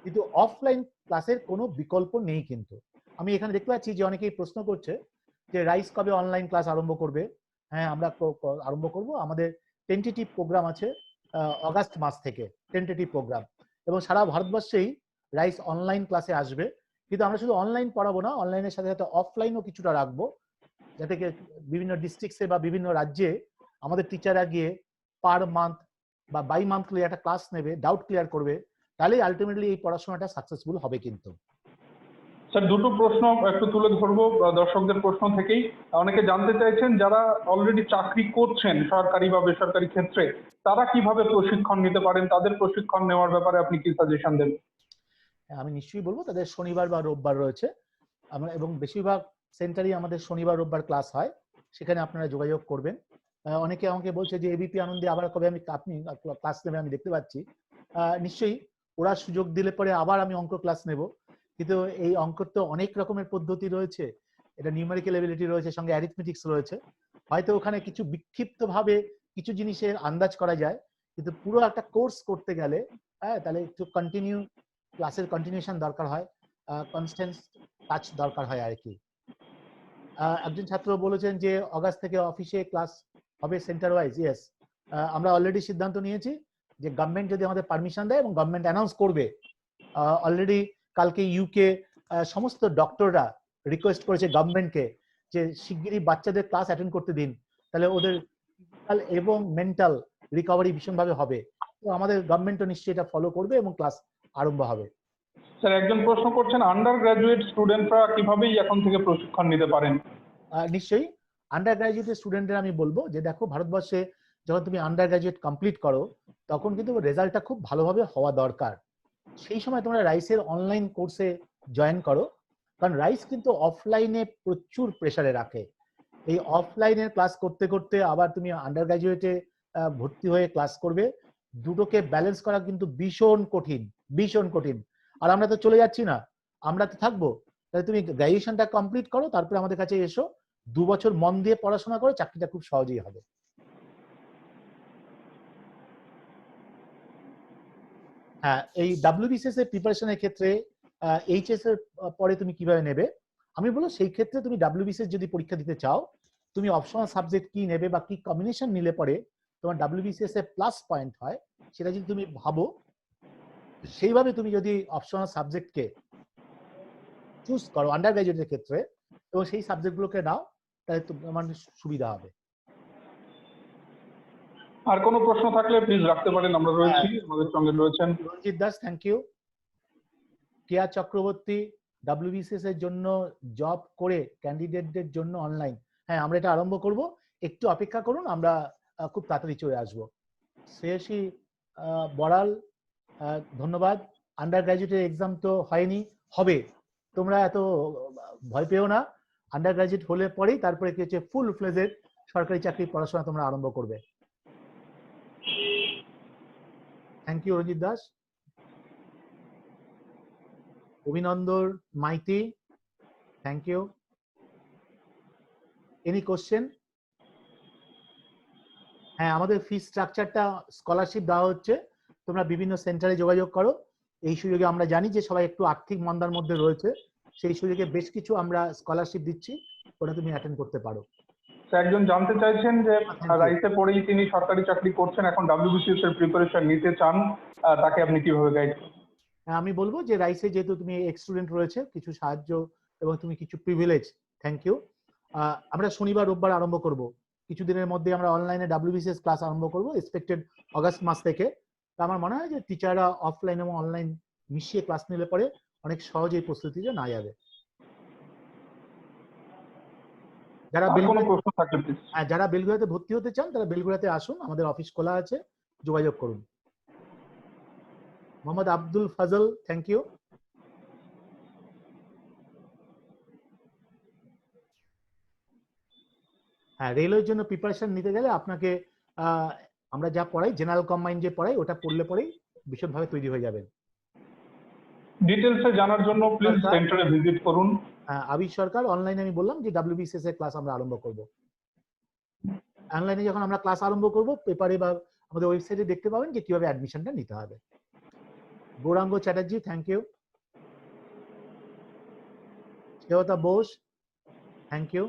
কিন্তু অফলাইন ক্লাসের কোনো বিকল্প নেই। কিন্তু আমি এখানে দেখতে পাচ্ছি যে অনেকেই প্রশ্ন করছে যে রাইস কবে অনলাইন ক্লাস আরম্ভ করবে। হ্যাঁ, আমরা আরম্ভ করব। আমাদের টেন্টেটিভ প্রোগ্রাম আছে অগাস্ট মাস থেকে, টেন্টেটিভ প্রোগ্রাম, এবং সারা ভারতবর্ষেই রাইস অনলাইন ক্লাসে আসবে। কিন্তু আমরা শুধু অনলাইন পড়াবো না, অনলাইনের সাথে সাথে অফলাইনও কিছুটা রাখবো, যাতে বিভিন্ন ডিস্ট্রিক্টসে বা বিভিন্ন রাজ্যে আমাদের টিচাররা গিয়ে পার মান্থ বা বাই মান্থলি একটা ক্লাস নেবে, ডাউট ক্লিয়ার করবে, তাহলেই আলটিমেটলি এই পড়াশোনাটা সাকসেসফুল হবে। কিন্তু স্যার দুটো প্রশ্ন একটু তুলে ধরবো দর্শকদের প্রশ্ন থেকেই। অনেকে জানতে চাইছেন যারা অলরেডি চাকরি করছেন সরকারি বা বেসরকারি ক্ষেত্রে, তারা কিভাবে প্রশিক্ষণ নিতে পারেন, তাদের প্রশিক্ষণ নেওয়ার ব্যাপারে আপনি কি সাজেশন দেন? আমি নিশ্চয়ই বলবো, তাদের শনিবার বা রোববার রয়েছে আমরা, এবং বেশিরভাগ সেন্টারই আমাদের শনিবার রোববার ক্লাস হয়, সেখানে আপনারা যোগাযোগ করবেন। অনেকে আমাকে বলছে যে এবিপি আনন্দে আবার কবে আপনি ক্লাস নেবেন, আমি দেখতে পাচ্ছি। নিশ্চয়ই ওরা সুযোগ দিলে পরে আবার আমি অঙ্ক ক্লাস নেব, কিন্তু এই অঙ্কের তো অনেক রকমের পদ্ধতি রয়েছে, এটা নিউমেরিক্যাল এবিলিটি রয়েছে, সঙ্গে অ্যারিথমেটিক্স রয়েছে। হয়তো ওখানে কিছু বিক্ষিপ্ত ভাবে কিছু জিনিসের আন্দাজ করা যায়, কিন্তু পুরো একটা কোর্স করতে গেলে তাহলে একটু কন্টিনিউ ক্লাসের কন্টিনিউশন দরকার হয়, কনস্ট্যান্ট টাচ দরকার হয় আর কি। একজন ছাত্র বলেছেন যে অগাস্ট থেকে অফিসে ক্লাস হবে সেন্টার ওয়াইজ। ইয়েস, আমরা অলরেডি সিদ্ধান্ত নিয়েছি যে গভর্নমেন্ট যদি আমাদের পারমিশন দেয়, এবং গভর্নমেন্ট অ্যানাউন্স করবে। অলরেডি কালকে ইউকে সমস্ত ডক্টররা রিকোয়েস্ট করেছে গভর্নমেন্টকে যে শিগগিরই বাচ্চাদের ক্লাস অ্যাটেন্ড করতে দিন, তাহলে ওদের ফিজিক্যাল এবং মেন্টাল রিকভারি ভীষণভাবে হবে। তো আমাদের গভর্নমেন্টও নিশ্চয়ই এটা ফলো করবে এবং ক্লাস আরম্ভ হবে। স্যার একজন প্রশ্ন করছেন আন্ডার গ্রাজুয়েট স্টুডেন্টরা কিভাবেই এখন থেকে প্রশিক্ষণ নিতে পারেন? নিশ্চয়ই আন্ডার গ্রাজুয়েটের স্টুডেন্টদের আমি বলবো যে দেখো, ভারতবর্ষে যখন তুমি আন্ডার গ্রাজুয়েট কমপ্লিট করো তখন কিন্তু রেজাল্টটা খুব ভালোভাবে হওয়া দরকার। সেই সময় তোমরা রাইসের অনলাইন কোর্সে জয়েন করো, কারণ রাইস কিন্তু অফলাইনে প্রচুর প্রেসারে রাখে। এই অফলাইনের ক্লাস করতে করতে আবার তুমি আন্ডার গ্রাজুয়েটে ভর্তি হয়ে ক্লাস করবে, দুটোকে ব্যালেন্স করা কিন্তু ভীষণ কঠিন, ভীষণ কঠিন। আর আমরা তো চলে যাচ্ছি না, আমরা তো থাকবো। তাহলে তুমি গ্রাজুয়েশনটা কমপ্লিট করো, তারপরে আমাদের কাছে এসো, 2 বছর মন দিয়ে পড়াশোনা করো, চাকরিটা খুব সহজেই হবে। হ্যাঁ, এই ডাব্লিউবিসিএস এর প্রিপারেশনের ক্ষেত্রে এইচএস এর পরে তুমি কিভাবে নেবে, আমি বলবো সেই ক্ষেত্রে তুমি ডাব্লিউবিসিএস যদি পরীক্ষা দিতে চাও, তুমি অপশনাল সাবজেক্ট কি নেবে বা কি কম্বিনেশন নিলে পরে তোমার ডাব্লিউবিসিএস এর প্লাস পয়েন্ট হয়, সেটা যদি তুমি ভাবো, সেইভাবে তুমি যদি অপশনাল সাবজেক্টকে চুজ করো আন্ডার গ্রাজুয়েটের ক্ষেত্রে, এবং সেই সাবজেক্টগুলোকে নাও, তাহলে তোমার সুবিধা হবে। আর কোনো প্রশ্ন থাকলে প্লিজ রাখতে পারেন, আমরা রয়েছি, আমাদের সঙ্গে রয়েছেন Ranjit Das, thank you. Keya Chakraborty, WBCS এর জন্য জব করে ক্যান্ডিডেটদের জন্য অনলাইন। হ্যাঁ, আমরা এটা আরম্ভ করব, একটু অপেক্ষা করুন, আমরা খুব তাড়াতাড়ি চলে আসবো। শ্রেয়সী বড়াল, ধন্যবাদ। আন্ডার গ্রাজুয়েটের এক্সাম তো হয়নি, হবে, তোমরা এত ভয় পেও না। আন্ডার গ্রাজুয়েট হলে পরেই তারপরে কি হচ্ছে, ফুল ফ্লেজেড সরকারি চাকরির পড়াশোনা তোমরা আরম্ভ করবে। Thank you Ranjit Das. Abhinandan Maiti, thank you. Any question? হ্যাঁ, আমাদের ফি স্ট্রাকচারটা স্কলারশিপ দেওয়া হচ্ছে, তোমরা বিভিন্ন সেন্টারে যোগাযোগ করো। এই সুযোগে আমরা জানি যে সবাই একটু আর্থিক মন্দার মধ্যে রয়েছে, সেই সুযোগে বেশ কিছু আমরা স্কলারশিপ দিচ্ছি, ওটা তুমি অ্যাটেন্ড করতে পারো। একজন জানতে চাইছেন যে Thank you. রাইসে পড়েই তিনি সরকারি চাকরি করছেন, এখন ডাব্লিউবিসিএস এর প্রিপারেশন নিতে চান, তাকে আপনি কিভাবে গাইড করবেন? হ্যাঁ, আমি বলবো যে রাইসে যেহেতু তুমি এক্স স্টুডেন্ট রয়েছে, কিছু সাহায্য এবং তুমি কিছু প্রিভিলেজ, থ্যাংক ইউ। আমরা শনিবার রোববার আরম্ভ করব, কিছুদিনের মধ্যে আমরা অনলাইনে ডাব্লিউবিসিএস ক্লাস আরম্ভ করব, এক্সপেক্টেড অগাস্ট মাস থেকে। তো আমার মনে হয় যে টিচাররা অফলাইন এবং অনলাইন মিশিয়ে ক্লাস নিলে পরে অনেক সহজেই প্রস্তুতিটা না যাবে। যারা কোনো প্রশ্ন থাকলে প্লিজ। যারা বেলগুড়াতে ভর্তি হতে চান তারা বেলগুড়াতে আসুন, আমাদের অফিস খোলা আছে, যোগাযোগ করুন। Mohammad Abdul ফাজল, thank you. হ্যাঁ, রেলওয়ের জন্য প্রিপারেশন নিতে গেলে আপনাকে আমরা যা পড়াই, জেনারেল কম্বাইন্ড যে পড়াই, ওটা পড়লে পরেই ভীষণভাবে তৈরি হয়ে যাবেন। ডিটেলসে জানার জন্য প্লিজ সেন্টারে ভিজিট করুন। আবির সরকার, অনলাইনে আমি বললাম যে ডাব্লিউবিসিএস এর ক্লাস আমরা আরম্ভ করব। অনলাইনে যখন আমরা ক্লাস আরম্ভ করব, পেপারে বা আমাদের ওয়েবসাইটে দেখতে পাবেন যে কিভাবে অ্যাডমিশনটা নিতে হবে। Gouranga Chatterjee, thank you. Debata Bose, thank you.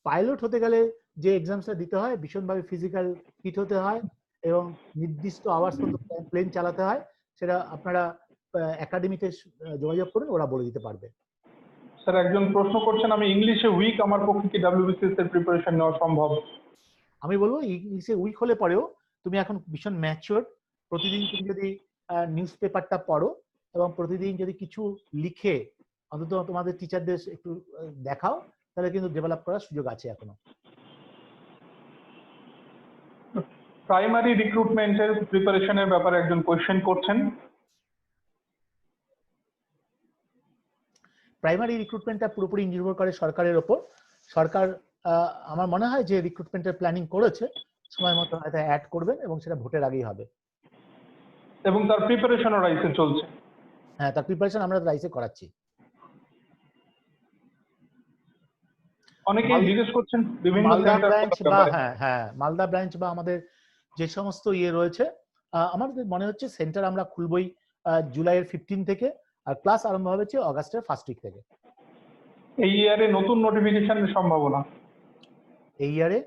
Pilot হতে গেলে যে এক্সামসটা দিতে হয়, ভীষণভাবে ফিজিক্যাল ফিট হতে হয় এবং নির্দিষ্ট আওয়ার্স মতো প্লেন চালাতে হয়, সেটা আপনারা একাডেমিতে যোগাযোগ করুন, ওরা বলে দিতে পারবে। স্যার একজন প্রশ্ন করছেন, আমি ইংলিশে উইক, আমার পক্ষে কি ডাব্লিউবিসিএস এর প্রিপারেশন নেওয়া সম্ভব? আমি বলবো ইংলিশে উইক হলে পরেও তুমি এখন ভীষণ ম্যাচিওর, প্রতিদিন তুমি যদি নিউজ পেপারটা পড়ো এবং প্রতিদিন যদি কিছু লিখে অন্তত তোমাদের টিচারদের একটু দেখাও, তাহলে কিন্তু ডেভেলপ করার সুযোগ আছে এখনো। প্রাইমারি রিক্রুটমেন্টের প্রিপারেশনের ব্যাপারে একজন কোয়েশ্চেন করছেন। প্রাইমারি রিক্রুটমেন্টটা পুরোপুরি নির্ভর করে সরকারের ওপর। সরকার আমার মনে হয় যে রিক্রুটমেন্টের প্ল্যানিং করেছে, সময় মতো হয়তো অ্যাড করবেন এবং সেটা ভোটের আগেই হবে। এবং তার প্রিপারেশনও রাইসে চলছে। হ্যাঁ, তার প্রিপারেশন আমরা রাইসে করাচ্ছি। অনেকেই জিজ্ঞেস করছেন বিভিন্ন মালদা সেন্টার ব্রাঞ্চ বা মালদা ব্রাঞ্চ বা আমাদের যে সমস্ত রয়েছে, আমাদের মনে হচ্ছে সেন্টার আমরা খুলবই জুলাইয়ের 15 থেকে, আর ক্লাস আরম্ভ হবে অগাস্টের ফার্স্ট উইক থেকে। এই ইয়ারে নতুন নোটিফিকেশনের সম্ভাবনা? এই ইয়ারে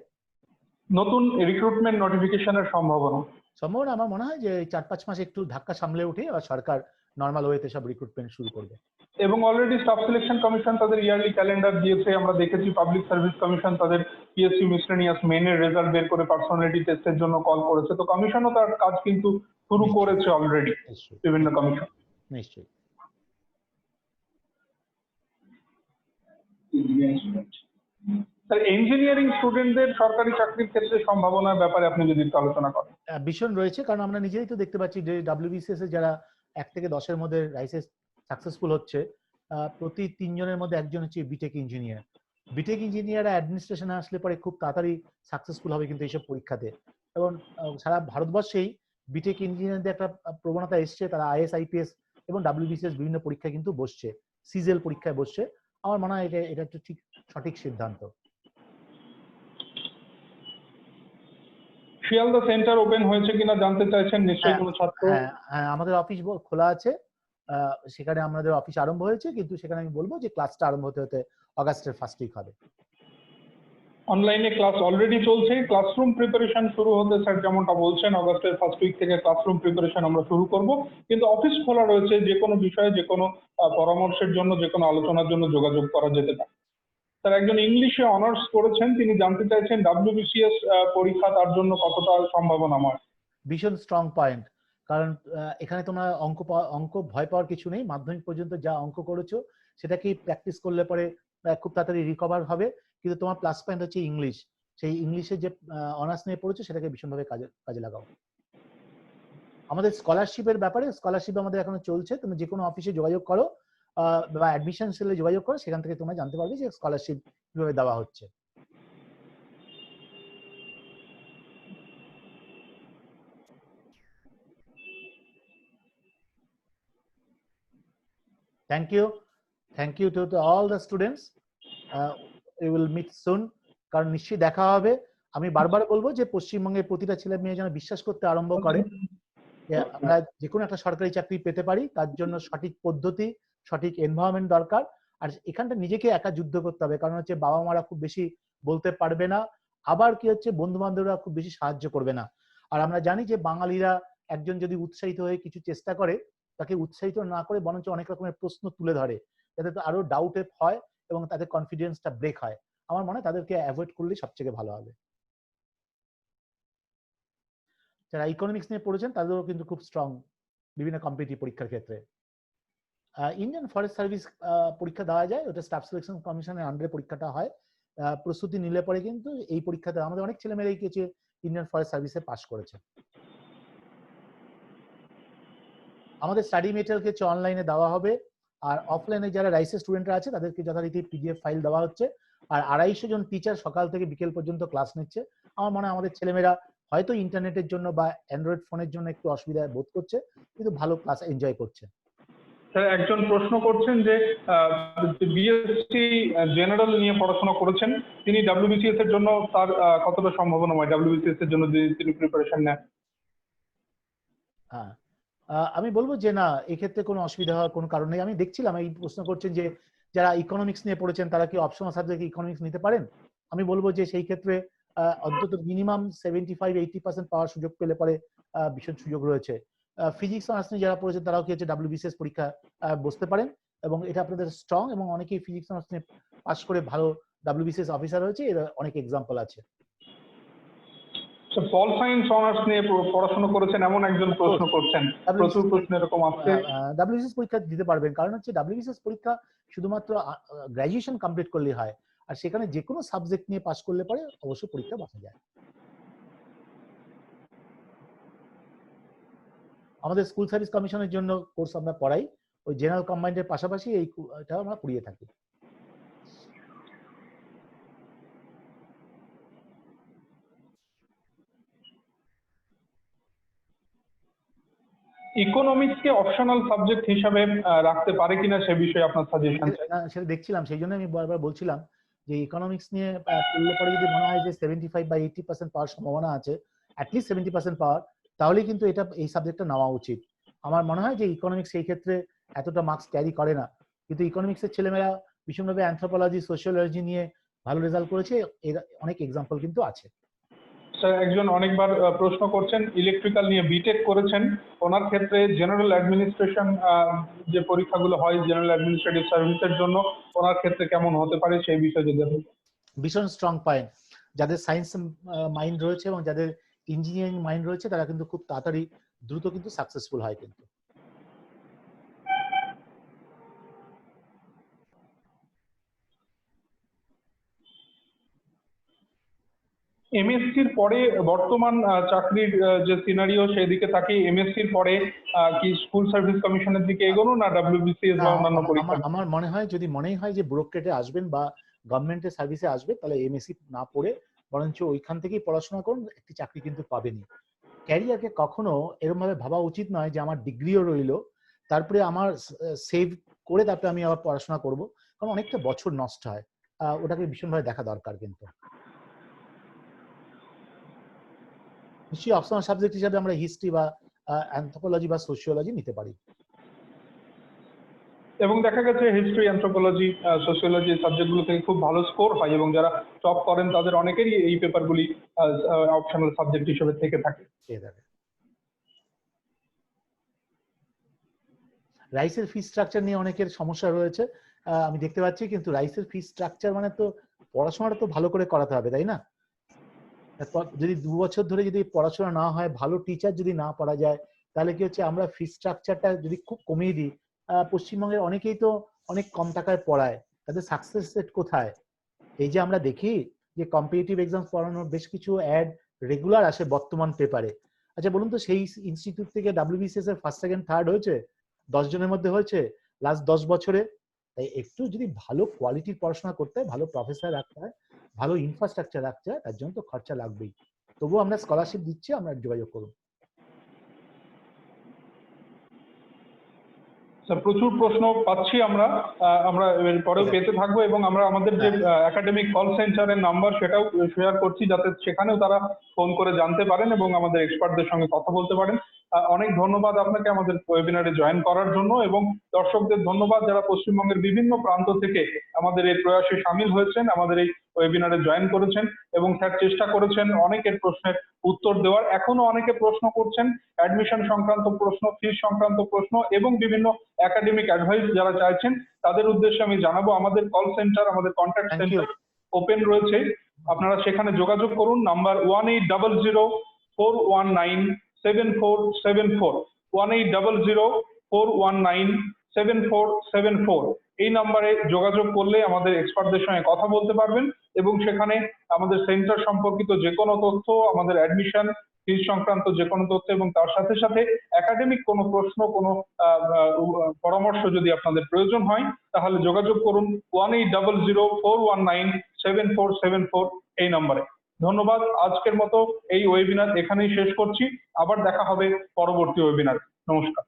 নতুন রিক্রুটমেন্ট নোটিফিকেশনের সম্ভাবনা? আমার মনে হয় যে 4-5 মাস একটু ধাক্কা সামলে উঠে আর সরকার নর্মাল ওয়েতে সব রিক্রুটমেন্ট শুরু করবে। এবং অলরেডি স্টাফ সিলেকশন কমিশন তাদের ইয়ারলি ক্যালেন্ডার দিয়েছে, আমরা দেখেছি পাবলিক সার্ভিস কমিশন তাদের পিএসসি মিসলেনিয়াস মেনের রেজাল্ট বের করে পার্সোনালিটি টেস্টের জন্য কল করেছে, তো কমিশনও তার কাজ কিন্তু শুরু করেছে অলরেডি, বিভিন্ন কমিশন। নিশ্চয়ই। স্যার ইঞ্জিনিয়ারিং স্টুডেন্টদের সরকারি চাকরির ক্ষেত্রে সম্ভাবনার ব্যাপারে আপনি যদি একটু আলোচনা করেন। ভীষণ রয়েছে, কারণ আমরা নিজেই তো দেখতে পাচ্ছি যে ডাব্লিউবিসিএস এ যারা 1 থেকে 10-এর মধ্যে রাইসে সাকসেসফুল হচ্ছে, প্রতি 3 জনের মধ্যে একজন হচ্ছে বিটেক ইঞ্জিনিয়ার। বিটেক ইঞ্জিনিয়াররা অ্যাডমিনিস্ট্রেশনে আসলে পরে খুব তাড়াতাড়ি সাকসেসফুল হবে কিন্তু এইসব পরীক্ষাতে। এবং সারা ভারতবর্ষেই বিটেক ইঞ্জিনিয়ারদের একটা প্রবণতা এসছে, তারা আইএস আইপিএস এবং ডাব্লিউবিসিএস বিভিন্ন পরীক্ষায় কিন্তু বসছে, সিজেল পরীক্ষায় বসছে। আমার মনে হয় এটা একটা ঠিক সঠিক সিদ্ধান্ত। শিয়ালদা সেন্টার ওপেন হয়েছে কিনা জানতে চাইছেন নিশ্চয়ই কোনো ছাত্র। হ্যাঁ, আমাদের অফিস খোলা আছে, সেখানে আমাদের অফিস আরম্ভ হয়েছে, কিন্তু সেখানে আমি বলবো যে ক্লাসটা আরম্ভ হতে হতে অগাস্টের ফার্স্ট উইক হবে। অনলাইনে ক্লাস অলরেডি চলছে, ক্লাসরুম প্রিপারেশন শুরু হতে স্যার যেমনটা বলছেন অগাস্টের ফার্স্ট উইক থেকে ক্লাসরুম প্রিপারেশন আমরা শুরু করব, কিন্তু অফিস খোলা রয়েছে, যে কোনো বিষয়ে যে কোনো পরামর্শের জন্য, যে কোনো আলোচনার জন্য যোগাযোগ করা যেতে পারে। স্যার একজন ইংলিশে অনার্স করেছেন, তিনি জানতে চাইছেন ডাব্লিউবিসিএস পরীক্ষা তার জন্য কতটা সম্ভাবনাময়? ভীষণ স্ট্রং পয়েন্ট, কারণ এখানে তোমার অঙ্ক ভয় পাওয়ার কিছু নেই। মাধ্যমিক পর্যন্ত যা অঙ্ক করেছো সেটাকেই প্র্যাকটিস করলে পরে খুব তাড়াতাড়ি রিকভার হবে, কিন্তু তোমার প্লাস পয়েন্ট হচ্ছে ইংলিশ। সেই ইংলিশে যে অনার্স নিয়ে পড়েছো সেটাকে ভীষণভাবে কাজে লাগাও। আমাদের স্কলারশিপের ব্যাপারে, স্কলারশিপ আমাদের এখনো চলছে, তুমি যে কোনো অফিসে যোগাযোগ করো বা অ্যাডমিশন সেলে যোগাযোগ করো, সেখান থেকে তোমরা জানতে পারবে যে স্কলারশিপ কিভাবে দেওয়া হচ্ছে। Thank you. Thank you to all the students. We will meet soon. কারণ নিশ্চয়ই দেখা হবে। আমি বারবার বলবো যে পশ্চিমবঙ্গের প্রতিটা ছেলে মেয়ে যেন বিশ্বাস করতে আরম্ভ করে যে আমরা যে কোনো একটা সরকারি চাকরি পেতে পারি, তার জন্য সঠিক পদ্ধতি, সঠিক এনভায়রনমেন্ট দরকার। আর এখানটা নিজেকে একা যুদ্ধ করতে হবে, কারণ হচ্ছে বাবা মারা খুব বেশি বলতে পারবে না, আবার কি হচ্ছে বন্ধু বান্ধবরা খুব বেশি সাহায্য করবে না। আর আমরা জানি যে বাঙালিরা একজন যদি উৎসাহিত হয়ে কিছু চেষ্টা করে, তাকে উৎসাহিত না করে বরঞ্চ অনেক রকমের প্রশ্ন তুলে ধরে, যাতে তো আরো ডাউটে হয় এবং তাদের কনফিডেন্সটা ব্রেক হয়। আমার মনে হয় তাদেরকে অ্যাভয়েড করলে সবচেয়ে ভালো হবে। যারা ইকোনমিক্স নিয়ে পড়েছেন তাদেরও কিন্তু খুব স্ট্রং বিভিন্ন কম্পিটিটিভ পরীক্ষার ক্ষেত্রে। ইন্ডিয়ান ফরেস্ট সার্ভিস পরীক্ষা দেওয়া যায়, ওটা স্টাফ সিলেকশন কমিশনের আন্ডারে পরীক্ষাটা হয়। প্রস্তুতি নিলে পরে কিন্তু এই পরীক্ষাতে আমাদের অনেক ছেলেমেয়েরাই কিছু ইন্ডিয়ান ফরেস্ট সার্ভিসে পাস করেছে। আমাদের স্টাডি মেটেরিয়াল কিছু অনলাইনে দেওয়া হবে, আর অফলাইনে যারা রাইসের স্টুডেন্টরা আছে তাদেরকে যথারীতি পিডিএফ ফাইল দেওয়া হচ্ছে। আর 250 জন টিচার সকাল থেকে বিকেল পর্যন্ত ক্লাস নিচ্ছে। আমার মনে হয় আমাদের ছেলেমেয়েরা হয়তো ইন্টারনেটের জন্য বা অ্যান্ড্রয়েড ফোনের জন্য একটু অসুবিধা বোধ করছে, কিন্তু ভালো ক্লাস এনজয় করছে। স্যার একজন প্রশ্ন করছেন যে বিএসসি জেনারেল নিয়ে পড়াশোনা করেছেন, তিনি ডাব্লিউবিসিএস এর জন্য তার কতটা সম্ভাবনাময়, ডাব্লিউবিসিএস এর জন্য যদি তিনি প্রিপারেশন নেন? হ্যাঁ, আমি বলবো যে না, এক্ষেত্রে কোনো অসুবিধা হওয়ার কোনো কারণ নেই। আমি দেখছিলাম এই প্রশ্ন করছেন যে যারা ইকোনমিক্স নিয়ে পড়েছেন তারা কি অপশনাল সাবজেক্ট ইকোনমিক্স নিতে পারেন। আমি বলবো যে সেই ক্ষেত্রে অন্তত মিনিমাম 75-80% পাওয়ার সুযোগ পেলে পরে ভীষণ সুযোগ রয়েছে। ফিজিক্স অনার্স নিয়ে যারা পড়েছেন তারাও কি হচ্ছে ডাব্লিউবিসিএস পরীক্ষা বসতে পারেন, এবং এটা আপনাদের স্ট্রং, এবং অনেকেই ফিজিক্স অনার্স নিয়ে পাস করে ভালো ডাব্লিউবিসিএস অফিসার হয়েছে, এর অনেক এক্সাম্পল আছে। পল সায়েন্স অনার্স নিয়ে পড়াশোনা করেছেন এমন একজন প্রশ্ন করছেন, প্রচুর প্রশ্ন এরকম আসছে। ডাব্লিউবিসিএস পরীক্ষা দিতে পারবেন, কারণ হচ্ছে ডাব্লিউবিসিএস পরীক্ষা শুধুমাত্র গ্রাজুয়েশন কমপ্লিট করলে হয়, আর সেখানে যে কোনো সাবজেক্ট নিয়ে পাস করলে পরে অবশ্যই পরীক্ষা বসা যায়। আমাদের স্কুল সার্ভিস কমিশনের জন্য কোর্স আমরা পড়াই, ওই জেনারেল কম্বাইন্ডের পাশাপাশি এটা আমরা পড়িয়ে থাকি। ইকোনমিক্সকে অপশনাল সাবজেক্ট হিসাবে রাখতে পারে কিনা সে বিষয়ে আপনার সাজেশন চাই। সেটা দেখছিলাম, সেই জন্য আমি বারবার বলছিলাম যে ইকোনমিক্স নিয়ে পড়লে পরে যদি মনে হয় যে 75 বা 80% পাওয়ার সম্ভাবনা আছে, অ্যাটলিস্ট 70% পাওয়ার, তাহলে কিন্তু এটা এই সাবজেক্টটা নেওয়া উচিত। আমার মনে হয় যে ইকোনমিক্স এই ক্ষেত্রে এতটা মার্কস ক্যারি করে না, কিন্তু ইকোনমিক্সের ছেলেমেয়েরা ভীষণভাবে অ্যানথ্রোপোলজি, সোশিওলজি নিয়ে ভালো রেজাল্ট করেছে, এর অনেক এক্সাম্পল কিন্তু আছে। স্যার একজন অনেকবার প্রশ্ন করছেন, ইলেকট্রিক্যাল নিয়ে বিটেক করেছেন, ওনার ক্ষেত্রে জেনারেল অ্যাডমিনিস্ট্রেশন যে পরীক্ষাগুলো হয় জেনারেল অ্যাডমিনিস্ট্রেটিভ সার্ভিসের জন্য, ওনার ক্ষেত্রে কেমন হতে পারে সেই বিষয়ে যদি আপনি। ভীষণ স্ট্রং পয়েন্ট। যাদের সায়েন্স মাইন্ড রয়েছে এবং যাদের ইঞ্জিনিয়ারিং মাইন্ড রয়েছে তারা কিন্তু খুব তাড়াতাড়ি দ্রুত কিন্তু সাকসেসফুল হয় কিন্তু। এমএসসির পরে বর্তমান চাকরির যে সিনারিও সেদিকে তাকিয়ে এমএসসির পরে কি স্কুল সার্ভিস কমিশনের দিকে এগোনো না ডাব্লিউবিসিএস বা অন্যান্য পরীক্ষা? আমার মনে হয় যদি মনেই হয় যে ব্যুরোক্রেটে আসবেন বা গভর্নমেন্টের সার্ভিসে আসবেন, তাহলে এমএসসি না পড়ে বরঞ্চ ওইখান থেকেই পড়াশোনা করুন, একটি চাকরি কিন্তু পাবেনই। ক্যারিয়ারকে কখনো এরকম ভাবে ভাবা উচিত নয় যে আমার ডিগ্রিও রইলো, তারপরে আমার সেভ করে তারপরে আমি আবার পড়াশোনা করব, কারণ অনেকটা বছর নষ্ট হয়। ওটাকে ভীষণভাবে দেখা দরকার কিন্তু। নিশ্চয়ই অপশনাল সাবজেক্ট হিসাবে আমরা হিস্ট্রি বা অ্যানথ্রোপোলজি বা সোশিওলজি নিতে পারি। এবং দেখা গেছে হিস্ট্রি, অ্যানথ্রোপোলজি, সোশিওলজি সাবজেক্টগুলো থেকে খুব ভালো স্কোর হয়, এবং যারা টপ করেন তাদের অনেকেরই এই পেপারগুলি অপশনাল সাবজেক্ট হিসেবে থেকে থাকে। রাইসের ফি স্ট্রাকচার নিয়ে অনেকের সমস্যা রয়েছে, আমি দেখতে পাচ্ছি, কিন্তু রাইসের ফি স্ট্রাকচার মানে তো পড়াশোনাটা তো ভালো করে করাতে হবে, তাই না? যদি 2 বছর ধরে যদি পড়াশোনা না হয়, ভালো টিচার যদি না পড়া যায়, তাহলে কি হচ্ছে আমরা ফি স্ট্রাকচারটা যদি খুব কমিয়ে দিই, পশ্চিমবঙ্গের অনেকেই তো অনেক কম টাকায় পড়ায়, তাদের সাকসেস রেট কোথায়? এই যে আমরা দেখি যে কম্পিটিটিভ এক্সাম পড়ানোর বেশ কিছু অ্যাড রেগুলার আসে বর্তমান পেপারে। আচ্ছা বলুন তো, সেই ইনস্টিটিউট থেকে ডাব্লিউবিসিএস এর ফার্স্ট, সেকেন্ড, থার্ড হয়েছে 10 জনের মধ্যে হয়েছে লাস্ট 10 বছরে। তাই একটু যদি ভালো কোয়ালিটির পড়াশোনা করতে হয়, ভালো প্রফেসর রাখতে হয়, ভালো ইনফ্রাস্ট্রাকচার রাখতে হয়, তার জন্য তো খরচা লাগবেই। তবুও আমরা স্কলারশিপ দিচ্ছি, আমরা যোগাযোগ করুন। স্যার প্রচুর প্রশ্ন পাচ্ছি আমরা, আমরা এর পরেও পেতে থাকবো এবং আমরা আমাদের যে একাডেমিক কল সেন্টারের নাম্বার সেটাও শেয়ার করছি, যাতে সেখানেও তারা ফোন করে জানতে পারেন এবং আমাদের এক্সপার্টদের সঙ্গে কথা বলতে পারেন। অনেক ধন্যবাদ আপনাকে আমাদের ওয়েবিনারে জয়েন করার জন্য, এবং দর্শকদের ধন্যবাদ যারা পশ্চিমবঙ্গের বিভিন্ন প্রান্ত থেকে আমাদের এই প্রয়াসে সামিল হয়েছেন, আমাদের এই ওয়েবিনারে জয়েন করেছেন এবং স্যার চেষ্টা করেছেন অনেকের প্রশ্নের উত্তর দেওয়ার। এখনো অনেকে প্রশ্ন করছেন, অ্যাডমিশন সংক্রান্ত প্রশ্ন, ফিস সংক্রান্ত প্রশ্ন এবং বিভিন্ন একাডেমিক অ্যাডভাইস যারা চাইছেন তাদের উদ্দেশ্যে আমি জানাবো আমাদের কল সেন্টার, আমাদের কন্ট্যাক্ট সেন্টার ওপেন রয়েছে। আপনারা সেখানে যোগাযোগ করুন। নাম্বার 1800-419-7474, 1800-419-7474। এই নাম্বারে যোগাযোগ করলে আমাদের এক্সপার্টদের সঙ্গে কথা বলতে পারবেন এবং সেখানে আমাদের সেন্টার সম্পর্কিত যে কোনো তথ্য, আমাদের অ্যাডমিশন ফিস সংক্রান্ত যে কোনো তথ্য এবং তার সাথে সাথে একাডেমিক কোনো প্রশ্ন, কোনো পরামর্শ যদি আপনাদের প্রয়োজন হয় তাহলে যোগাযোগ করুন 1800-419-7474 এই নম্বরে। ধন্যবাদ। আজকের মতো এই ওয়েবিনার এখানেই শেষ করছি। আবার দেখা হবে পরবর্তী ওয়েবিনার। নমস্কার।